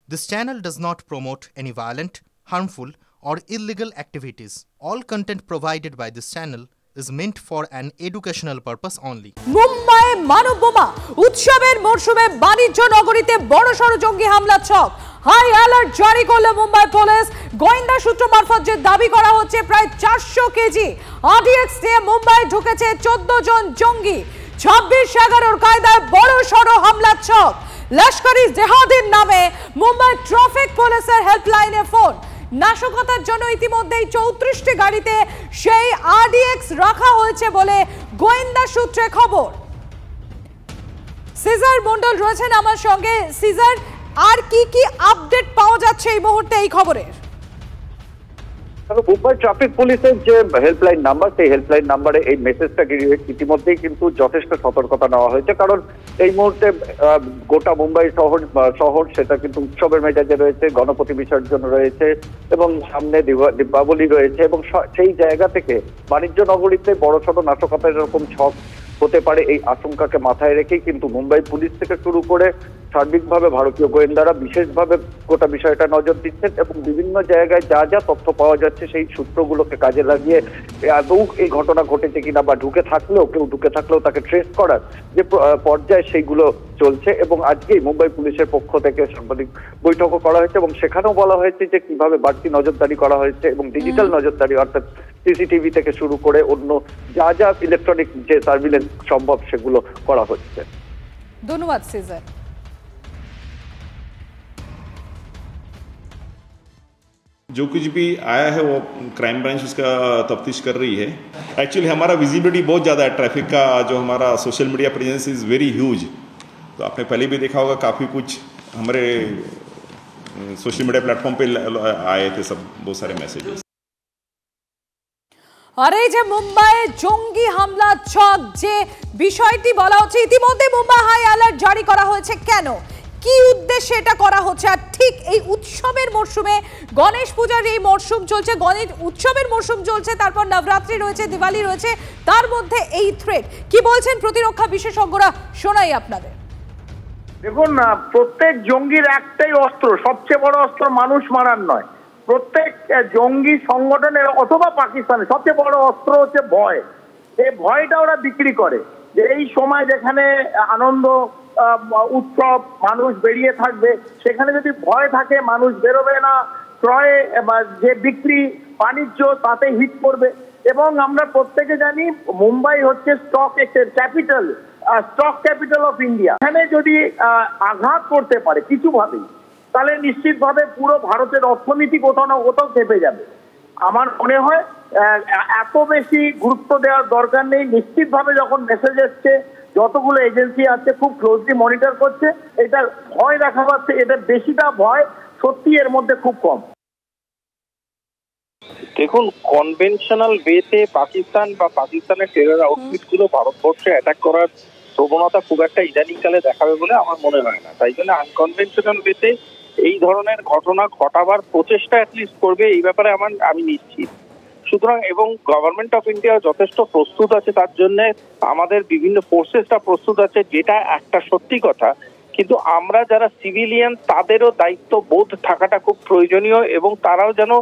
This channel does not promote any violent, harmful, or illegal activities. All content provided by this channel is meant for an educational purpose only. Mumbai মানব বোমা উৎসবের মরশুমে বাণিজ্য নগরীতে বড়সড় জঙ্গি হামলা ছক। হাই অ্যালার্ট জারি করল মুম্বাই পুলিশ। গোয়েন্দা সূত্র মারফত যে দাবি করা হচ্ছে প্রায় 400 কেজি আরডিএক্স নিয়ে মুম্বাই ঢুকেছে 14 জন জঙ্গি। 26/11 কায়দায় বড়সড় হামলা ছক। লস্করি জেহাদের নামে মুম্বাই ট্রাফিক পুলিশের হেল্পলাইনে ফোন। নাশকতার জন্য ইতিমধ্যেই 34টি গাড়িতে সেই আরডিএক্স রাখা হয়েছে বলে গোয়েন্দা সূত্রে খবর। সিজার মন্ডল রয়েছেন আমার সঙ্গে। সিজার, আর কি আপডেট পাওয়া যাচ্ছে এই মুহূর্তে এই খবরের? মুম্বাই ট্রাফিক পুলিশের যে হেল্পলাইন নাম্বার, সেই হেল্পলাইন নাম্বারে এই মেসেজটা ইতিমধ্যেই কিন্তু যথেষ্ট সতর্কতা নেওয়া হয়েছে, কারণ এই মুহূর্তে গোটা মুম্বাই শহর সেটা কিন্তু উৎসবের মেজাজে রয়েছে, গণপতি বিসর্জন রয়েছে এবং সামনে দীপাবলি রয়েছে, এবং সেই জায়গা থেকে বাণিজ্য নগরীতে বড়সড় নাশকতার এরকম ছক হতে পারে এই আশঙ্কাকে মাথায় রেখেই কিন্তু মুম্বাই পুলিশ থেকে শুরু করে সার্বিকভাবে ভারতীয় গোয়েন্দারা বিশেষভাবে গোটা বিষয়টা নজর দিচ্ছেন এবং বিভিন্ন জায়গায় যা যা তথ্য পাওয়া যাচ্ছে সেই সূত্রগুলোকে কাজে লাগিয়ে আদৌ এই ঘটনা ঘটেছে কিনা বা কেউ ঢুকে থাকলেও তাকে ট্রেস করার যে পর্যায়ে সেইগুলো চলছে। এবং আজকেই মুম্বাই পুলিশের পক্ষ থেকে সাংবাদিক বৈঠকও করা হয়েছে এবং সেখানেও বলা হয়েছে যে কিভাবে বাড়তি নজরদারি করা হয়েছে এবং ডিজিটাল নজরদারি অর্থাৎ সিসিটিভি থেকে শুরু করে অন্য যা যা ইলেকট্রনিক যে সার্ভিলেন্স সম্ভব সেগুলো করা হচ্ছে। ধন্যবাদ সিজার। जो कुछ भी आया है वो क्राइम ब्रांच उसका तफ्तीश कर रही है। एक्चुअली हमारा विजिबिलिटी बहुत ज़्यादा है, ट्रैफिक का जो हमारा social media presence is very huge. तो आपने पहले भी देखा होगा काफ़ी कुछ हमारे सोशल मीडिया प्लेटफॉर्म पे आए थे सब बहुत सारे मैसेजेस। আর এই যে মুম্বাই জঙ্গি হামলা ছক যে বিষয়টি বলা হচ্ছে, ইতিমধ্যে মুম্বাই হাই অ্যালার্ট জারি করা হয়েছে, কেন, কি উদ্দেশ্যে এটা করা হচ্ছে? আর ঠিক এই উৎসবের মরশুমে, গণেশ পূজার এই মরশুম চলছে, গণেশ উৎসবের মরশুম চলছে, তারপর নবরাত্রি রয়েছে, দিওয়ালি রয়েছে, তার মধ্যে এই থ্রেট কি বলছেন প্রতিরক্ষা বিশেষজ্ঞরা, শোনাই আপনাদের। দেখুন, প্রত্যেক জঙ্গির একটাই অস্ত্র, সবচেয়ে বড় অস্ত্র মানুষ মারার নয়। প্রত্যেক জঙ্গি সংগঠনের অথবা পাকিস্তানের সবচেয়ে বড় অস্ত্র হচ্ছে ভয়। এই ভয়টা ওরা বিক্রি করে, যে এই সময় যেখানে আনন্দ উৎসব মানুষ বেরিয়ে থাকবে, সেখানে যদি ভয় থাকে মানুষ বেরোবে না, ক্রয় যে বিক্রি বাণিজ্য তাতে হিট করবে। এবং আমরা প্রত্যেকে জানি মুম্বাই হচ্ছে স্টক ক্যাপিটাল অফ ইন্ডিয়া। এখানে যদি আঘাত করতে পারে কিছুভাবেই, তাহলে নিশ্চিতভাবে পুরো ভারতের অর্থনীতি কোথাও না কোথাও চেপে যাবে। আমার মনে হয় এত বেশি গুরুত্ব দেওয়ার দরকার নেই। নিশ্চিতভাবে যখন মেসেজ এসছে, যতগুলো এজেন্সি আছে খুব ক্লোজলি মনিটর করছে, এটা ভয় দেখা পাচ্ছে, এটা বেশিটা ভয় সত্যি এর মধ্যে খুব কম। দেখুন, কনভেনশনাল ওয়েতে পাকিস্তান বা পাকিস্তানের টেরর আউটফিট গুলো ভারতবর্ষে অ্যাটাক করার প্রবণতা খুব একটা ইদানিংকালে দেখাবে বলে আমার মনে হয় না। তাই জন্য আনকনভেনশনাল ওয়েতে এই ধরনের ঘটনা ঘটাবার প্রচেষ্টা অ্যাটলিস্ট করবে, এই ব্যাপারে আমি নিশ্চিত। সুতরাং এবং গভর্নমেন্ট অফ ইন্ডিয়া যথেষ্ট প্রস্তুত আছে, তার জন্য আমাদের বিভিন্ন ফোর্সেসটা প্রস্তুত আছে, যেটা একটা সত্যি কথা। কিন্তু আমরা যারা সিভিলিয়ান তাদেরও দায়িত্ব বোধ থাকাটা খুব প্রয়োজনীয়, এবং তারাও যেন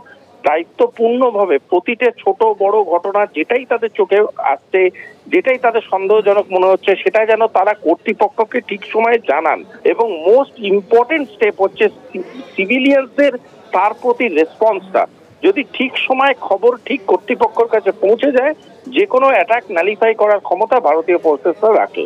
দায়িত্বপূর্ণভাবে প্রতিটা ছোট বড় ঘটনা যেটাই তাদের চোখে আসছে, যেটাই তাদের সন্দেহজনক মনে হচ্ছে, সেটা যেন তারা কর্তৃপক্ষকে ঠিক সময়ে জানান। এবং মোস্ট ইম্পর্টেন্ট স্টেপ হচ্ছে সিভিলিয়ানদের তার প্রতি রেসপন্সটা। যদি ঠিক সময় খবর ঠিক কর্তৃপক্ষের কাছে পৌঁছে যায়, যে কোনো অ্যাটাক নালিফাই করার ক্ষমতা ভারতীয় ফোর্সেসরা রাখে।